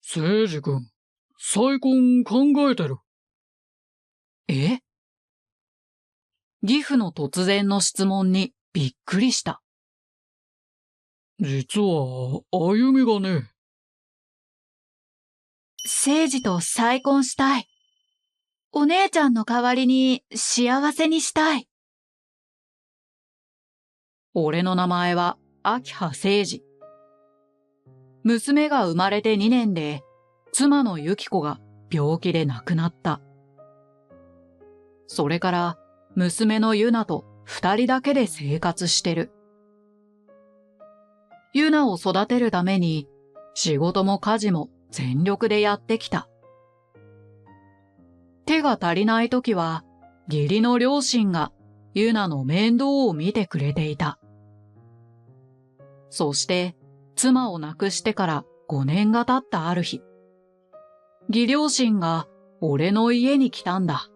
誠司君、再婚考えてる。え？義父の突然の質問にびっくりした。実は、歩みがね。誠司と再婚したい。お姉ちゃんの代わりに幸せにしたい。俺の名前は明葉誠司。娘が生まれて2年で、妻の由紀子が病気で亡くなった。それから娘のゆなと2人だけで生活してる。ゆなを育てるために仕事も家事も全力でやってきた。手が足りないときは義理の両親がゆなの面倒を見てくれていた。そして妻を亡くしてから5年が経ったある日、義両親が俺の家に来たんだ。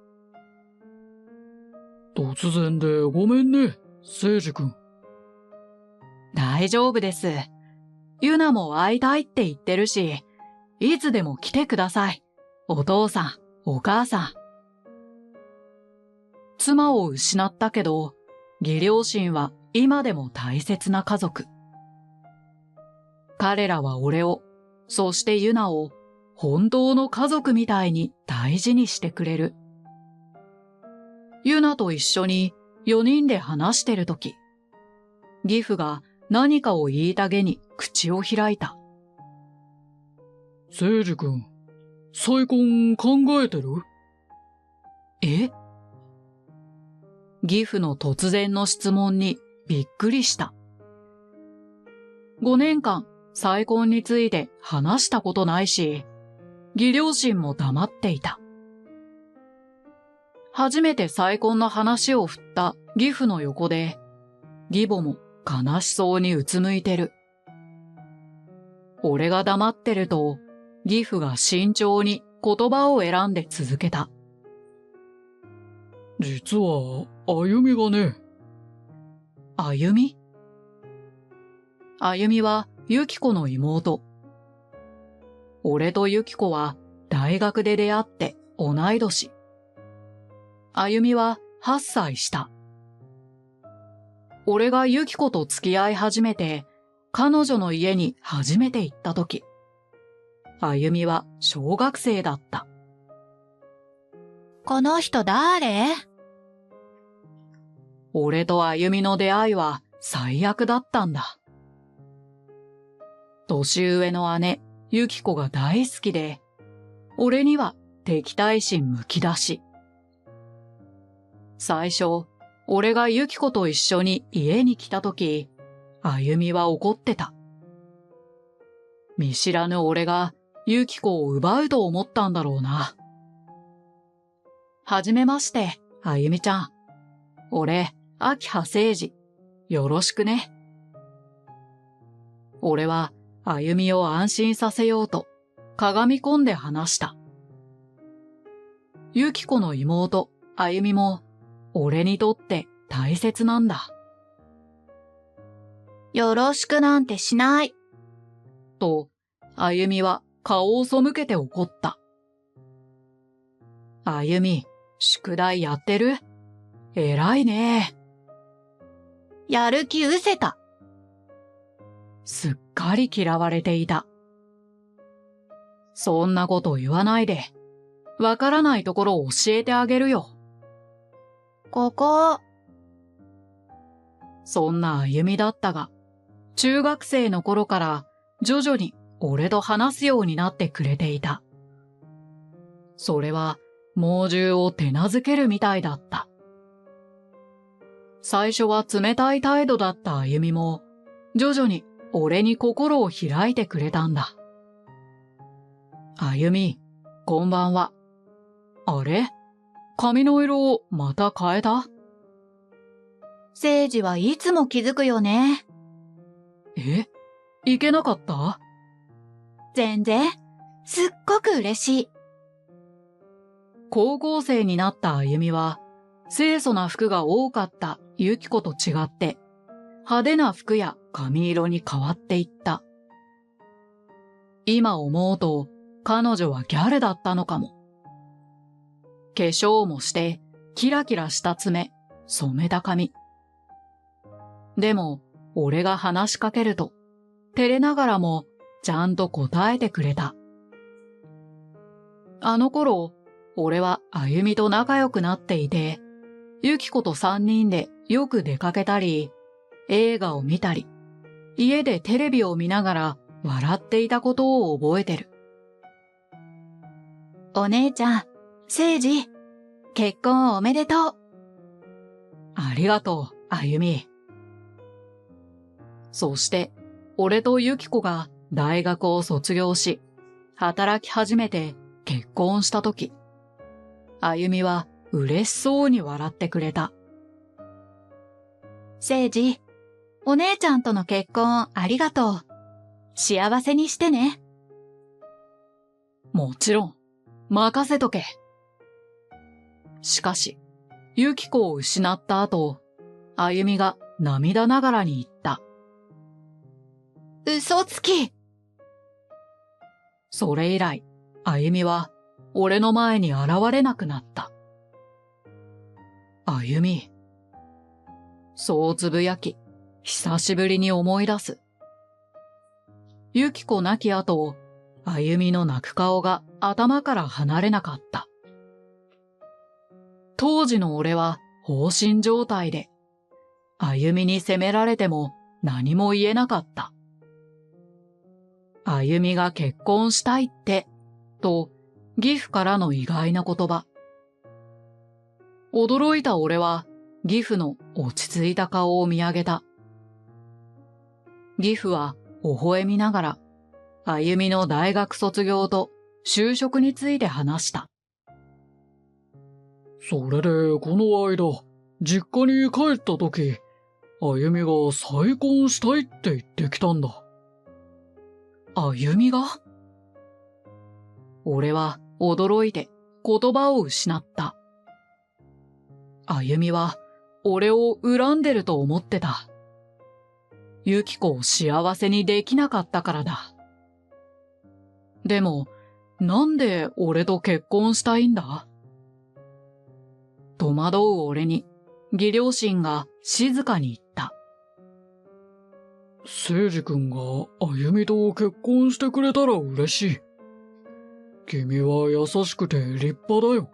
突然でごめんね、誠司君。大丈夫です。ゆなも会いたいって言ってるし、いつでも来てください。お父さん、お母さん。妻を失ったけど、義両親は今でも大切な家族。彼らは俺を、そしてゆなを本当の家族みたいに大事にしてくれる。ゆなと一緒に4人で話してるとき、義父が何かを言いたげに口を開いた。誠司君、再婚考えてる？え？義父の突然の質問にびっくりした。5年間再婚について話したことないし、義両親も黙っていた。初めて再婚の話を振った義父の横で、義母も悲しそうにうつむいてる。俺が黙ってると、義父が慎重に言葉を選んで続けた。実は、歩みがね。歩み？歩みは由紀子の妹。俺と由紀子は大学で出会って同い年。歩みは8歳下。俺が由紀子と付き合い始めて、彼女の家に初めて行った時、歩みは小学生だった。この人誰？俺と歩みの出会いは最悪だったんだ。年上の姉、由紀子が大好きで、俺には敵対心むき出し。最初、俺が由紀子と一緒に家に来たとき、歩みは怒ってた。見知らぬ俺が由紀子を奪うと思ったんだろうな。はじめまして、歩みちゃん。俺、明葉誠司。よろしくね。俺は歩みを安心させようと、かがみ込んで話した。由紀子の妹、歩みも、俺にとって大切なんだ。よろしくなんてしない。と、歩みは顔を背けて怒った。歩み、宿題やってる？偉いね。やる気失せた。すっかり嫌われていた。そんなこと言わないで。わからないところを教えてあげるよ。ここ。そんな歩みだったが、中学生の頃から徐々に俺と話すようになってくれていた。それは猛獣を手なずけるみたいだった。最初は冷たい態度だった歩みも、徐々に俺に心を開いてくれたんだ。歩み、こんばんは。あれ？髪の色をまた変えた？誠司はいつも気づくよね。え？いけなかった？全然。すっごく嬉しい。高校生になった歩みは、清楚な服が多かった由紀子と違って、派手な服や髪色に変わっていった。今思うと、彼女はギャルだったのかも。化粧もして、キラキラした爪、染めた髪。でも、俺が話しかけると、照れながらも、ちゃんと答えてくれた。あの頃、俺はあゆみと仲良くなっていて、ゆき子と3人でよく出かけたり、映画を見たり、家でテレビを見ながら笑っていたことを覚えてる。お姉ちゃん、聖司、結婚おめでとう。ありがとう、あゆみ。そして、俺とゆき子が大学を卒業し、働き始めて結婚したとき、あゆみは嬉しそうに笑ってくれた。聖司、お姉ちゃんとの結婚ありがとう。幸せにしてね。もちろん、任せとけ。しかし、ゆき子を失った後、あゆみが涙ながらに言った。嘘つき。それ以来、あゆみは俺の前に現れなくなった。あゆみ。そうつぶやき、久しぶりに思い出す。ゆき子亡き後、あゆみの泣く顔が頭から離れなかった。当時の俺は放心状態で、あゆみに責められても何も言えなかった。あゆみが結婚したいって、と、義父からの意外な言葉。驚いた俺は、義父の落ち着いた顔を見上げた。義父は微笑みながら、あゆみの大学卒業と就職について話した。それで、この間、実家に帰った時、あゆみが再婚したいって言ってきたんだ。あゆみが？俺は驚いて言葉を失った。あゆみは俺を恨んでると思ってた。ゆき子を幸せにできなかったからだ。でも、なんで俺と結婚したいんだ？戸惑う俺に、義両親が静かに言った。聖司君があゆみと結婚してくれたら嬉しい。君は優しくて立派だよ。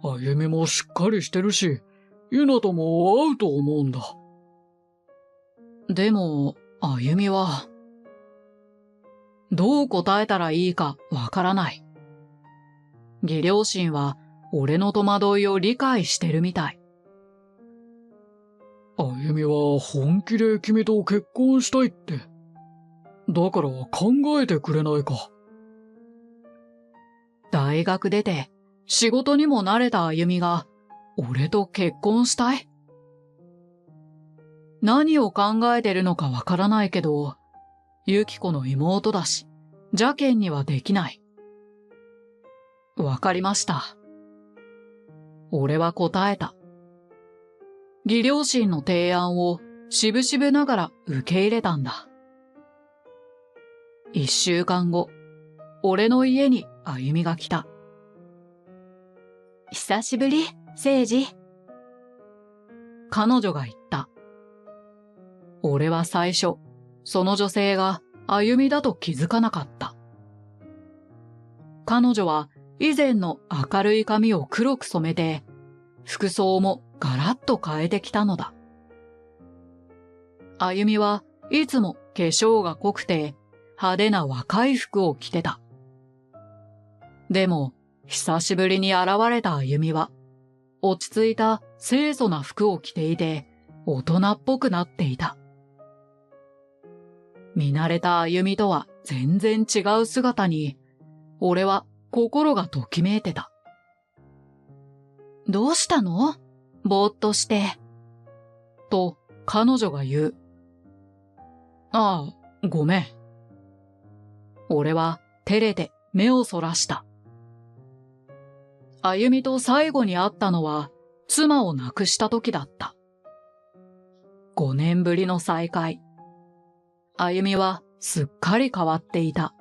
あゆみもしっかりしてるし、ゆなとも合うと思うんだ。でも、あゆみは、どう答えたらいいかわからない。義両親は俺の戸惑いを理解してるみたい。あゆみは本気で君と結婚したいって。だから考えてくれないか。大学出て仕事にも慣れたあゆみが俺と結婚したい？何を考えてるのかわからないけど、ゆき子の妹だし、邪険にはできない。わかりました。俺は答えた。義両親の提案をしぶしぶながら受け入れたんだ。1週間後、俺の家にあゆみが来た。久しぶり、聖司。彼女が言った。俺は最初、その女性があゆみだと気づかなかった。彼女は以前の明るい髪を黒く染めて、服装もガラッと変えてきたのだ。あゆみはいつも化粧が濃くて派手な若い服を着てた。でも、久しぶりに現れたあゆみは、落ち着いた清楚な服を着ていて、大人っぽくなっていた。見慣れたあゆみとは全然違う姿に、俺は心がときめいてた。どうしたの？ぼーっとして。と、彼女が言う。ああ、ごめん。俺は照れて目をそらした。あゆみと最後に会ったのは、妻を亡くした時だった。5年ぶりの再会。あゆみはすっかり変わっていた。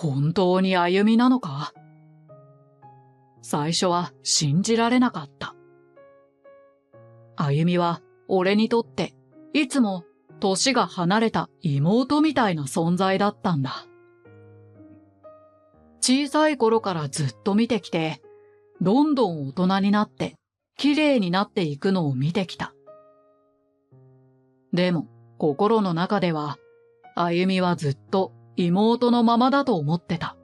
本当にあゆみなのか？最初は信じられなかった。あゆみは俺にとっていつも年が離れた妹みたいな存在だったんだ。小さい頃からずっと見てきて、どんどん大人になって綺麗になっていくのを見てきた。でも心の中では、あゆみはずっと妹のままだと思ってた。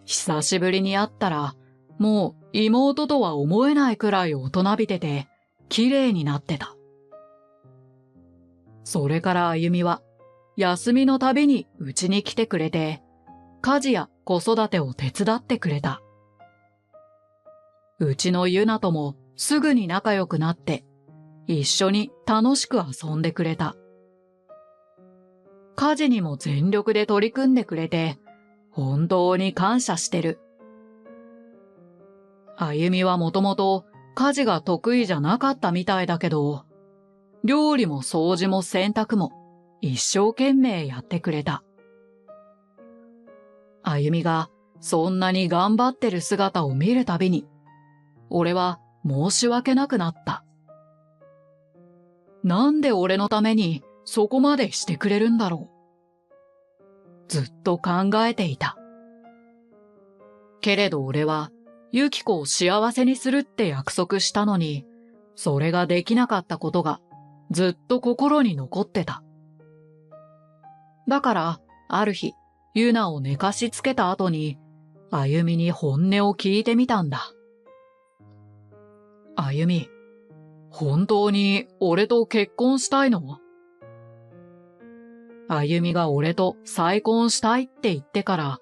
久しぶりに会ったら、もう妹とは思えないくらい大人びてて、綺麗になってた。それからあゆみは、休みのたびにうちに来てくれて、家事や子育てを手伝ってくれた。うちのゆなともすぐに仲良くなって、一緒に楽しく遊んでくれた。家事にも全力で取り組んでくれて、本当に感謝してる。あゆみはもともと家事が得意じゃなかったみたいだけど、料理も掃除も洗濯も一生懸命やってくれた。あゆみがそんなに頑張ってる姿を見るたびに、俺は申し訳なくなった。なんで俺のためにそこまでしてくれるんだろう。ずっと考えていた。けれど俺はユキコを幸せにするって約束したのに、それができなかったことがずっと心に残ってた。だからある日、ユナを寝かしつけた後に、あゆみに本音を聞いてみたんだ。あゆみ、本当に俺と結婚したいの？あゆみが俺と再婚したいって言ってから、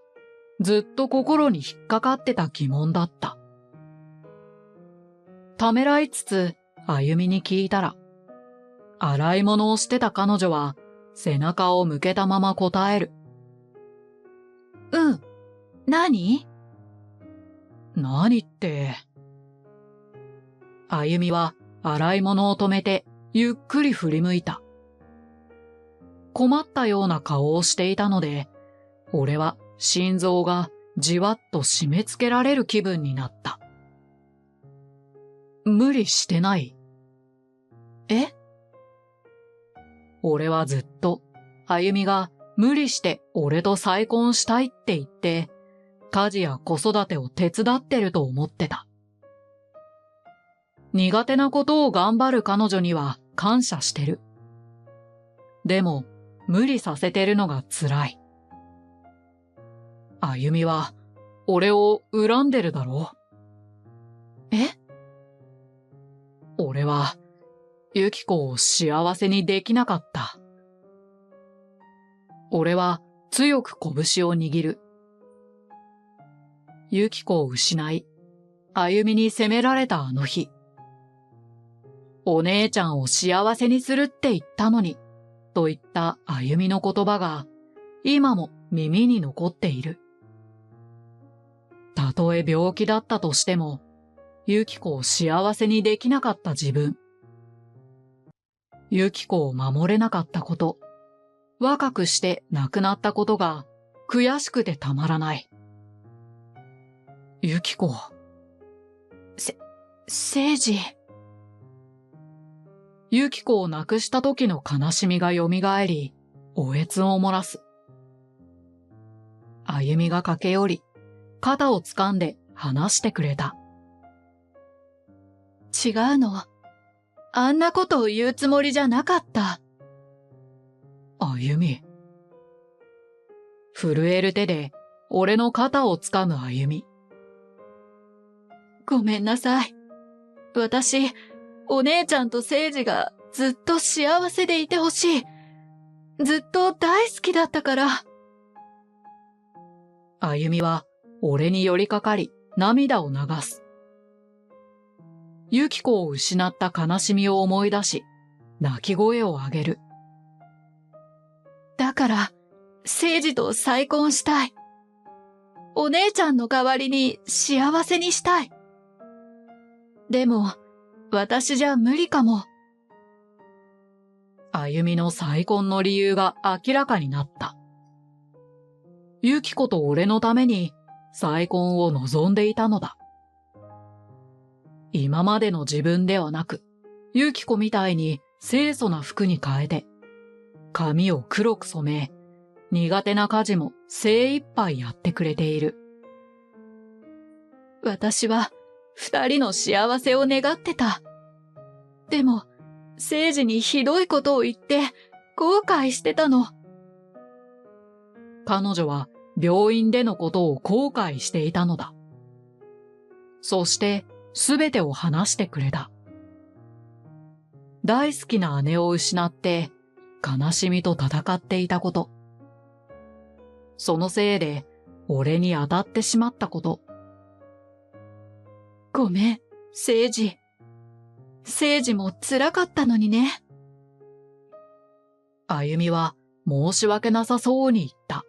ずっと心に引っかかってた疑問だった。ためらいつつ、あゆみに聞いたら、洗い物をしてた彼女は背中を向けたまま答える。うん。何？何って。あゆみは洗い物を止めてゆっくり振り向いた。困ったような顔をしていたので、俺は心臓がじわっと締め付けられる気分になった。無理してない？え？俺はずっと、あゆみが無理して俺と再婚したいって言って、家事や子育てを手伝ってると思ってた。苦手なことを頑張る彼女には感謝してる。でも、無理させてるのが辛い。あゆみは、俺を恨んでるだろ？え？俺は、ユキコを幸せにできなかった。俺は強く拳を握る。ユキコを失い、あゆみに責められたあの日。お姉ちゃんを幸せにするって言ったのに、と言ったあゆみの言葉が、今も耳に残っている。たとえ病気だったとしても、ユキコを幸せにできなかった自分。ユキコを守れなかったこと、若くして亡くなったことが悔しくてたまらない。ユキコ。聖司。ユキコを亡くした時の悲しみが蘇り、おえつを漏らす。あゆみが駆け寄り、肩を掴んで話してくれた。違うの。あんなことを言うつもりじゃなかった。あゆみ。震える手で俺の肩を掴むあゆみ。ごめんなさい。私、お姉ちゃんと聖司がずっと幸せでいてほしい。ずっと大好きだったから。あゆみは俺に寄りかかり涙を流す。ユキコを失った悲しみを思い出し、泣き声を上げる。だから、聖司と再婚したい。お姉ちゃんの代わりに幸せにしたい。でも、私じゃ無理かも。あゆみの再婚の理由が明らかになった。ユキコと俺のために再婚を望んでいたのだ。今までの自分ではなく、ユキコみたいに清楚な服に変えて、髪を黒く染め、苦手な家事も精一杯やってくれている。私は二人の幸せを願ってた。でも、聖司にひどいことを言って後悔してたの。彼女は病院でのことを後悔していたのだ。そしてすべてを話してくれた。大好きな姉を失って悲しみと戦っていたこと。そのせいで俺に当たってしまったこと。ごめん、聖司。聖司も辛かったのにね。あゆみは申し訳なさそうに言った。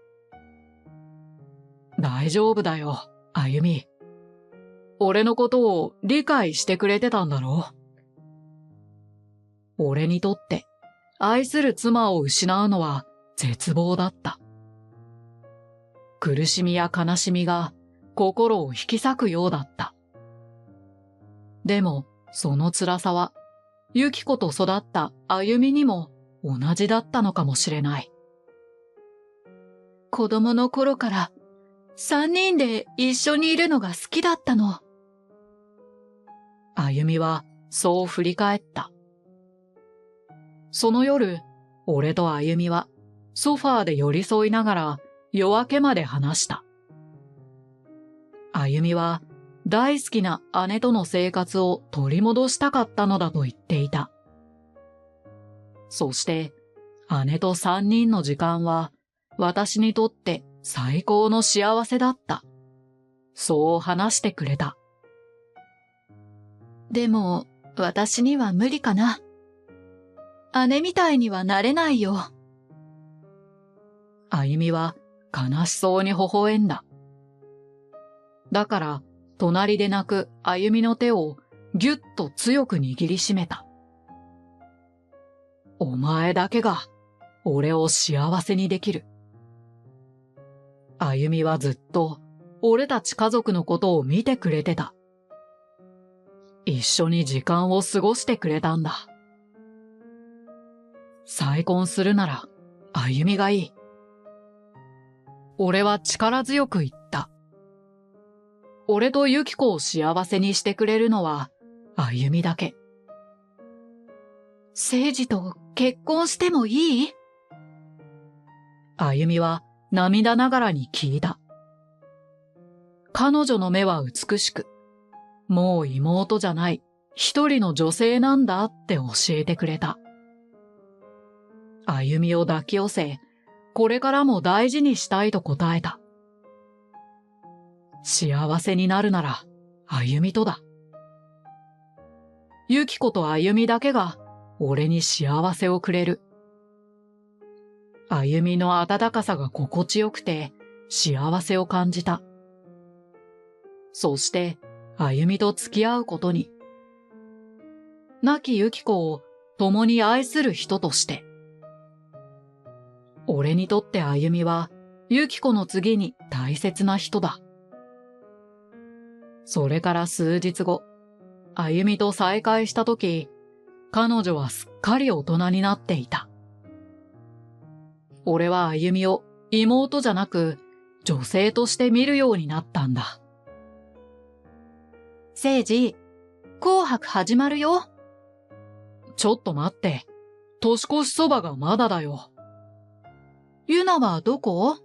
大丈夫だよ、あゆみ。俺のことを理解してくれてたんだろう。俺にとって愛する妻を失うのは絶望だった。苦しみや悲しみが心を引き裂くようだった。でもその辛さはユキコと育ったあゆみにも同じだったのかもしれない。子供の頃から三人で一緒にいるのが好きだったの。あゆみはそう振り返った。その夜、俺とあゆみはソファーで寄り添いながら夜明けまで話した。あゆみは大好きな姉との生活を取り戻したかったのだと言っていた。そして姉と三人の時間は私にとって最高の幸せだった。そう話してくれた。でも私には無理かな。姉みたいにはなれないよ。あゆみは悲しそうに微笑んだ。だから、隣で泣くあゆみの手をぎゅっと強く握りしめた。お前だけが俺を幸せにできる。あゆみはずっと俺たち家族のことを見てくれてた。一緒に時間を過ごしてくれたんだ。再婚するならあゆみがいい。俺は力強く言った。俺とユキコを幸せにしてくれるのはあゆみだけ。聖司と結婚してもいい？あゆみは涙ながらに聞いた。彼女の目は美しく、もう妹じゃない一人の女性なんだって教えてくれた。あゆみを抱き寄せ、これからも大事にしたいと答えた。幸せになるなら、あゆみとだ。ゆきことあゆみだけが俺に幸せをくれる。あゆみの温かさが心地よくて幸せを感じた。そしてあゆみと付き合うことに。亡きゆきこを共に愛する人として。俺にとってあゆみはゆきこの次に大切な人だ。それから数日後、あゆみと再会したとき、彼女はすっかり大人になっていた。俺はあゆみを妹じゃなく女性として見るようになったんだ。聖司、紅白始まるよ。ちょっと待って、年越しそばがまだだよ。ゆなはどこ？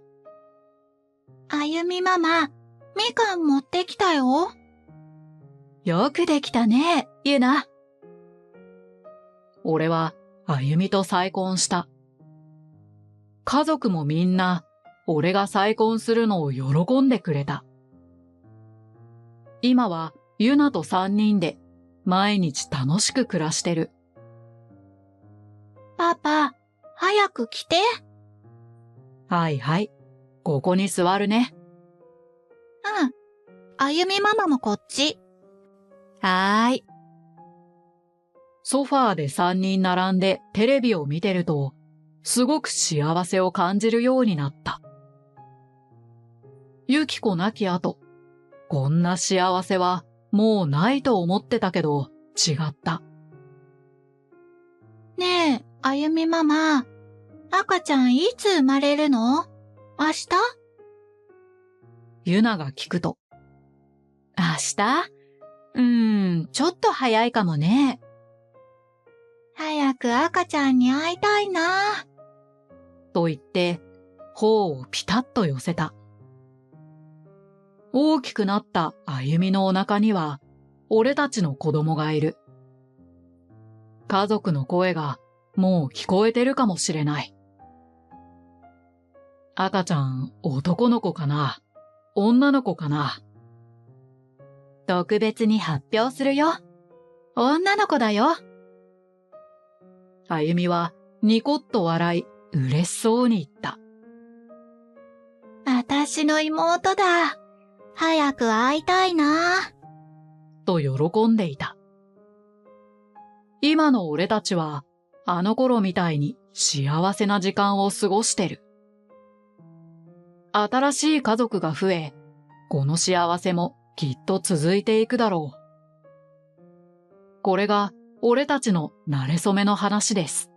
あゆみママ、みかん持ってきたよ。よくできたね、ゆな。俺はあゆみと再婚した。家族もみんな俺が再婚するのを喜んでくれた。今はゆなと三人で毎日楽しく暮らしてる。パパ、早く来て。はいはい、ここに座るね。うん。あゆみママもこっち。はーい。ソファーで三人並んでテレビを見てると、すごく幸せを感じるようになった。ユキコ亡き後、こんな幸せはもうないと思ってたけど違った。ねえ、あゆみママ、赤ちゃんいつ生まれるの？明日？ユナが聞くと、明日？ちょっと早いかもね。早く赤ちゃんに会いたいな。と言って、頬をピタッと寄せた。大きくなったあゆみのお腹には、俺たちの子供がいる。家族の声がもう聞こえてるかもしれない。赤ちゃん、男の子かな？女の子かな？特別に発表するよ。女の子だよ。あゆみはニコッと笑い、嬉しそうに言った。私の妹だ。早く会いたいな。と喜んでいた。今の俺たちは、あの頃みたいに幸せな時間を過ごしてる。新しい家族が増え、この幸せもきっと続いていくだろう。これが俺たちの馴れ初めの話です。